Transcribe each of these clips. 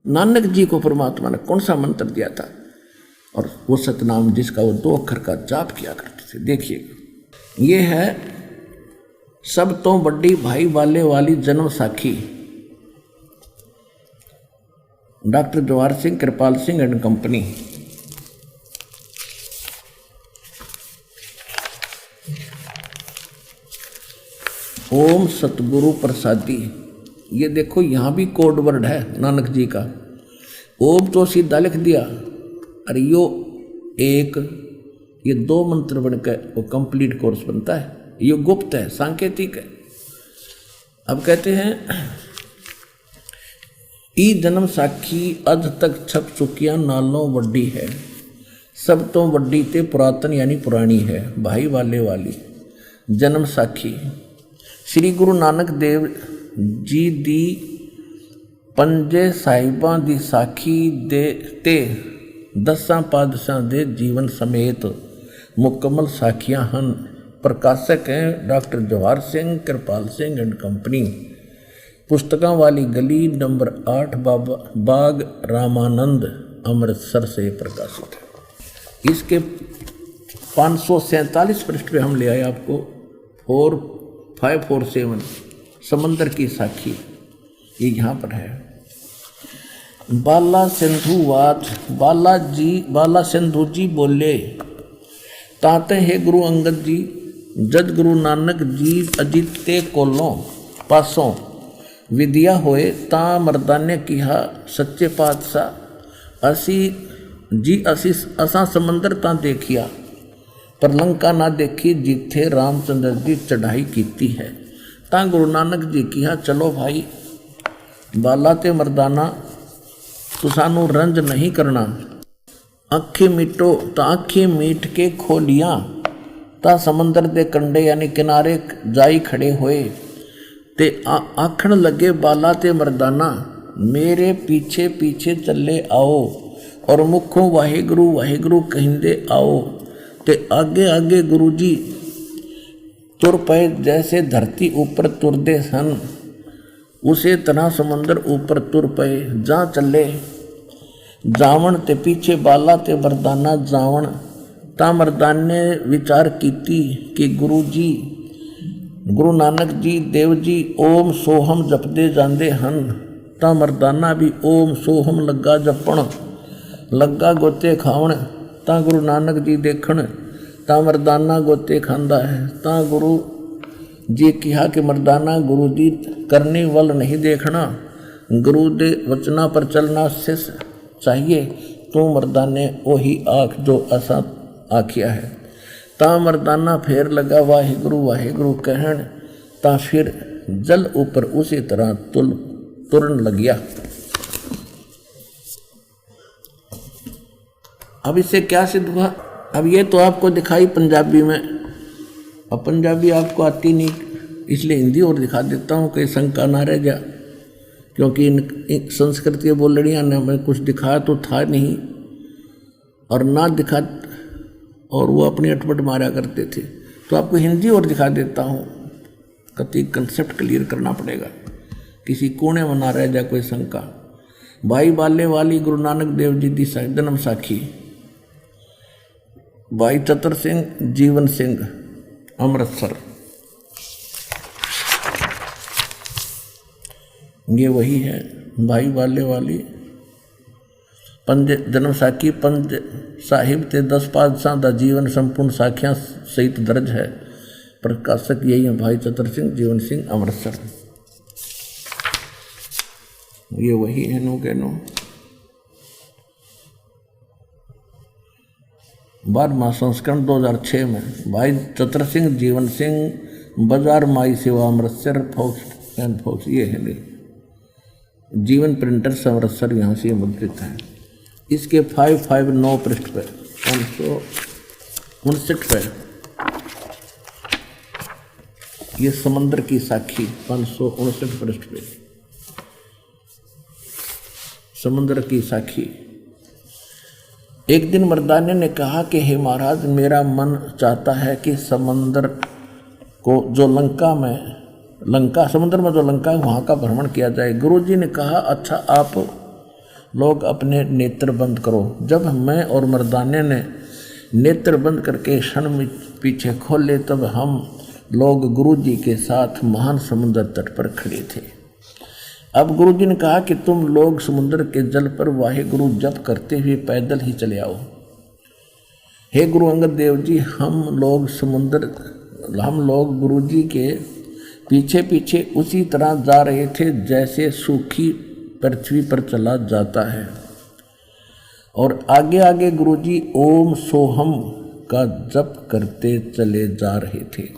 नानक जी को परमात्मा ने कौन सा मंत्र दिया था, और वो सतनाम जिसका वो 2 अक्षर का जाप किया करते थे। देखिए ये है सब तो बड़ी भाई वाले वाली जन्म साखी, doctor Jawahar Singh Kripal Singh and company. ओम सतगुरु प्रसादी, ये देखो यहाँ भी कोड वर्ड है नानक जी का। ओम तो सीधा लिख दिया, अरे यो एक, ये 2 मंत्र बनकर वो कंप्लीट कोर्स बनता है। ये गुप्त है, सांकेतिक है। अब कहते हैं ई जन्म साखी अज तक छप चुकिया नालों वड्डी है, सब तो वड्डी ते पुरातन यानी पुरानी है, भाई वाले वाली जन्म साखी। श्री गुरु नानक देव जी दी पंजे साहिबां दी साखी दे ते 10 पातशाह दे जीवन समेत मुकम्मल साखियां हन। प्रकाशक हैं doctor Jawahar Singh Kripal Singh and company. पुस्तकों वाली गली नंबर 8 बाग रामानंद अमृतसर से प्रकाशित है। इसके 547 पृष्ठ पे हम ले आए आपको 4547 समंदर की साखी, ये यहाँ पर है। बाला सिंधुवाद, बाला सिंधु जी बोले, ताते है गुरु अंगद जी जद गुरु नानक जी अजिते कोलों पासों विद्या होए ता मर्दाने किहा सच्चे पातशाह असी असा समंदर ता देखिया पर लंका ना देखी जिथे रामचंद्र जी चढ़ाई कीती है। ता गुरु नानक जी किहा चलो भाई बाला ते मर्दाना तू सानू रंज नहीं करना, अखी मीटो ता अखी मीट के खोलियां ता समंदर दे कंडे यानी किनारे जाई खड़े होए ते आखण लगे बाला ते मर्दाना मेरे पीछे पीछे चले आओ और मुखों वाहिगुरु वाहिगुरु कहिंदे आओ। ते आगे आगे गुरु जी तुर पे जैसे धरती ऊपर तुरदे सन, उसे तरह समंदर ऊपर तुर पे जा चले जावण ते पीछे बाला ते मर्दाना जावण। ता मर्दान ने विचार कीती कि गुरु नानक जी देव जी ओम सोहम जपदे जांदे हन। ता मर्दाना भी ओम सोहम लगा जपण लगा गोते खावण। ता गुरु नानक जी देखण ता मर्दाना गोते खांदा है। ता गुरु जी कहा कि मर्दाना गुरु जी करने वाल नहीं देखना, गुरु दे वचना पर चलना शिष चाहिए। तो मर्दाने वही आख जो असा आखिया है। ता मर्दाना फेर लगा वाहिगुरु वाहिगुरु कहण। ता फिर जल ऊपर उसी तरह तुरन लगिया। अब इससे क्या सिद्ध हुआ? अब ये तो आपको दिखाई पंजाबी में, अब पंजाबी आपको आती नहीं इसलिए हिंदी और दिखा देता हूँ कि शंका ना रह जा, क्योंकि इन संस्कृत के बोलड़ियाँ ने हमें कुछ दिखाया तो था नहीं और ना दिखा, और वो अपनी अटपट मारा करते थे। तो आपको हिंदी और दिखा देता हूँ, कति कंसेप्ट क्लियर करना पड़ेगा, किसी कोने में ना रह जाए कोई शंका। भाई बाले वाली गुरु नानक देव जी की जन्म साखी। भाई चतर सिंह जीवन सिंह अमृतसर, ये वही है भाई बाले वाली पंज जन्म साखी। पंज साहिब ते 10 पातशाह दा जीवन संपूर्ण साखियां सहित दर्ज है। प्रकाशक यही है भाई चतर सिंह जीवन सिंह अमृतसर, ये वही है नो के नो। 12वां संस्करण 2006 में भाई चतर सिंह जीवन सिंह बाजार माई सेवा अमृतसर फोक्स एंड फोक्स, ये है नहीं जीवन प्रिंटर्स अमृतसर, यहाँ से मुद्रित है। इसके 559 पृष्ठ पर 559 पे ये समंदर की साखी 559 पृष्ठ पे समंदर की साखी। एक दिन मर्दाने ने कहा कि हे महाराज मेरा मन चाहता है कि समंदर को जो लंका समुद्र में जो लंका है वहाँ का भ्रमण किया जाए। गुरुजी ने कहा अच्छा आप लोग अपने नेत्र बंद करो। जब मैं और मर्दाने ने नेत्र बंद करके क्षण में पीछे खोले तब हम लोग गुरुजी के साथ महान समुद्र तट पर खड़े थे। अब गुरुजी ने कहा कि तुम लोग समुद्र के जल पर वाहेगुरु जप करते हुए पैदल ही चले आओ। हे गुरु अंगद देव जी, हम लोग गुरुजी के पीछे पीछे उसी तरह जा रहे थे जैसे सूखी पृथ्वी पर चला जाता है, और आगे आगे गुरुजी ओम सोहम का जप करते चले जा रहे थे।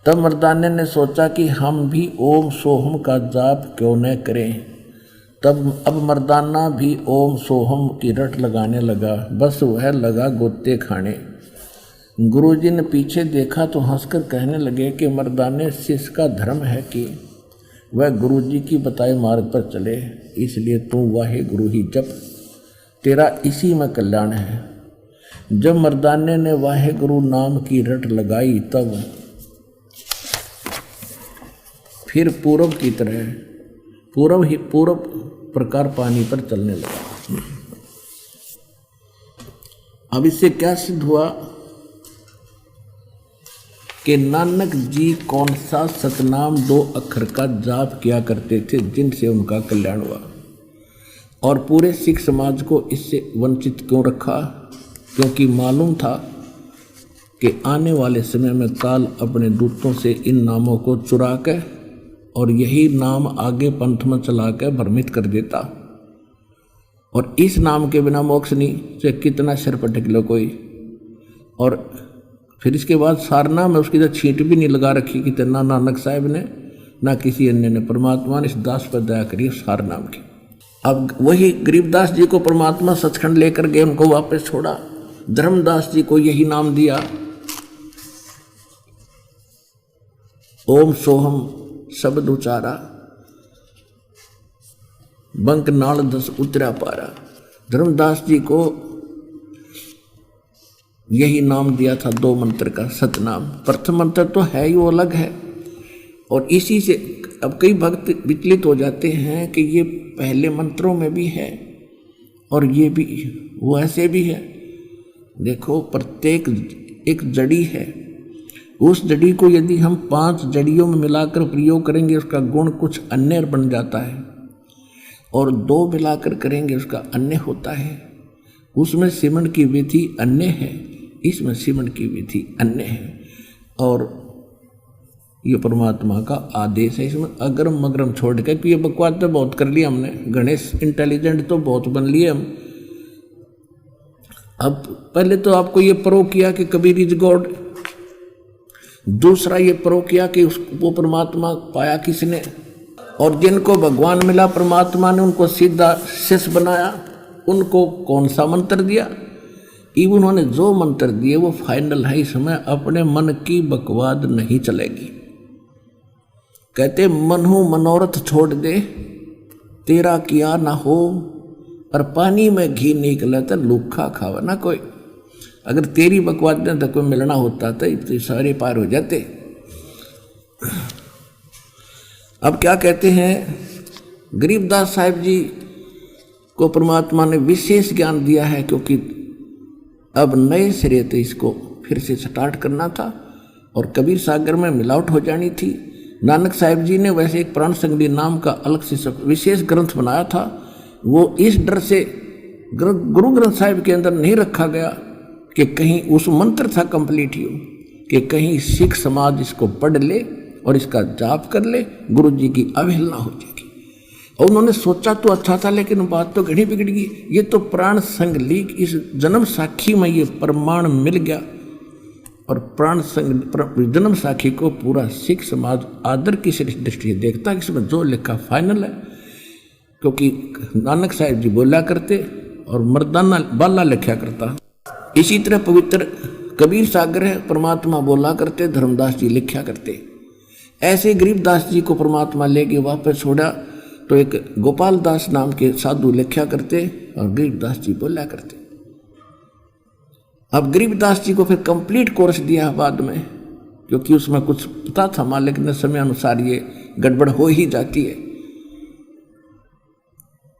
तब मर्दाने ने सोचा कि हम भी ओम सोहम का जाप क्यों न करें। तब अब मर्दाना भी ओम सोहम की रट लगाने लगा। बस वह लगा गोते खाने। गुरुजी ने पीछे देखा तो हंसकर कहने लगे कि मर्दाने, शिष्य का धर्म है कि वह गुरुजी की बताए मार्ग पर चले, इसलिए तू वाहे गुरु ही जप, तेरा इसी में कल्याण है। जब मर्दाने ने वाहे गुरु नाम की रट लगाई तब फिर पूर्व की तरह पूर्व प्रकार पानी पर चलने लगा। अब इससे क्या सिद्ध हुआ कि नानक जी कौन सा सतनाम 2 अक्षर का जाप किया करते थे जिनसे उनका कल्याण हुआ, और पूरे सिख समाज को इससे वंचित क्यों रखा? क्योंकि मालूम था कि आने वाले समय में काल अपने दूतों से इन नामों को चुरा कर और यही नाम आगे पंथ में चला कर भ्रमित कर देता, और इस नाम के बिना मोक्ष नहीं, से कितना सिर पटक लो कोई। और फिर इसके बाद सारना में उसकी तो छींट भी नहीं लगा रखी कि ना नानक साहब ने ना किसी अन्य ने। परमात्मा ने इस दास पर दया करी सार नाम की। अब वही गरीबदास जी को परमात्मा सचखंड लेकर गए, उनको वापस छोड़ा। धर्मदास जी को यही नाम दिया, ओम सोहम शब्द उचारा, बंक नाल 10 उतरा पारा। धर्मदास जी को यही नाम दिया था 2 मंत्र का सतनाम। प्रथम मंत्र तो है ही वो अलग है, और इसी से अब कई भक्त विचलित हो जाते हैं कि ये पहले मंत्रों में भी है और ये भी वो ऐसे भी है। देखो, प्रत्येक एक जड़ी है, उस जड़ी को यदि हम 5 जड़ियों में मिलाकर प्रयोग करेंगे उसका गुण कुछ अन्य बन जाता है, और 2 मिलाकर करेंगे उसका अन्य होता है। उसमें सिमरण की विधि अन्य है, इसमें सिमरण की विधि अन्य है, और ये परमात्मा का आदेश है। इसमें अगरम मगरम छोड़ के कि ये बकवास तो बहुत कर लिया हमने, गणेश इंटेलिजेंट तो बहुत बन लिए हम। अब पहले तो आपको ये प्रो किया कि कबीर इज गॉड, दूसरा ये प्रो किया कि वो परमात्मा पाया किसने, और जिनको भगवान मिला परमात्मा ने उनको सीधा शिष्य बनाया। उनको कौन सा मंत्र दिया? इवन उन्होंने जो मंत्र दिए वो फाइनल है। इसमें अपने मन की बकवाद नहीं चलेगी। कहते मनहु मनोरथ छोड़ दे, तेरा किया ना हो, और पानी में घी निकले तो लूखा खावा ना कोई। अगर तेरी बकवाद में तो कोई मिलना होता तो सारे पार हो जाते। अब क्या कहते हैं, गरीबदास साहिब जी को परमात्मा ने विशेष ज्ञान दिया है, क्योंकि अब नए सिरे से इसको फिर से स्टार्ट करना था और कबीर सागर में मिलावट हो जानी थी। नानक साहिब जी ने वैसे एक प्राण संगली नाम का अलग से विशेष ग्रंथ बनाया था, वो इस डर से गुरु ग्रंथ साहिब के अंदर नहीं रखा गया कि कहीं उस मंत्र था कंप्लीट ही हो, कि कहीं सिख समाज इसको पढ़ ले और इसका जाप कर ले, गुरु जी की अवहेलना हो जाएगी। और उन्होंने सोचा तो अच्छा था, लेकिन बात तो घड़ी बिगड़ गई। ये तो प्राण संगली इस जन्म साखी में ये प्रमाण मिल गया, और प्राण संग जन्म साखी को पूरा सिख समाज आदर की दृष्टि देखता है। इसमें जो लिखा फाइनल है, क्योंकि नानक साहिब जी बोला करते और मर्दाना बाला लिखा करता। इसी तरह पवित्र कबीर सागर है, परमात्मा बोला करते, धर्मदास जी लिखा करते। ऐसे गरीबदास जी को परमात्मा लेके वापस छोड़ा तो एक गोपाल दास नाम के साधु लिखा करते और गरीबदास जी बोला करते। अब गरीबदास जी को फिर कंप्लीट कोर्स दिया बाद में, क्योंकि उसमें कुछ पता था मालिक ने समय अनुसार ये गड़बड़ हो ही जाती है।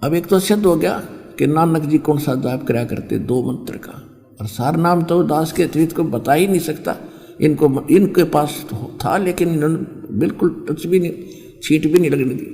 अब एक तो सिद्ध हो गया कि नानक जी कौन सा जाप कराया करते 2 मंत्र का, और सार नाम तो दास के अतिरिक्त को बता ही नहीं सकता। इनके पास था, लेकिन इन्होंने बिल्कुल टच भी नहीं, छींट भी नहीं लगने दी।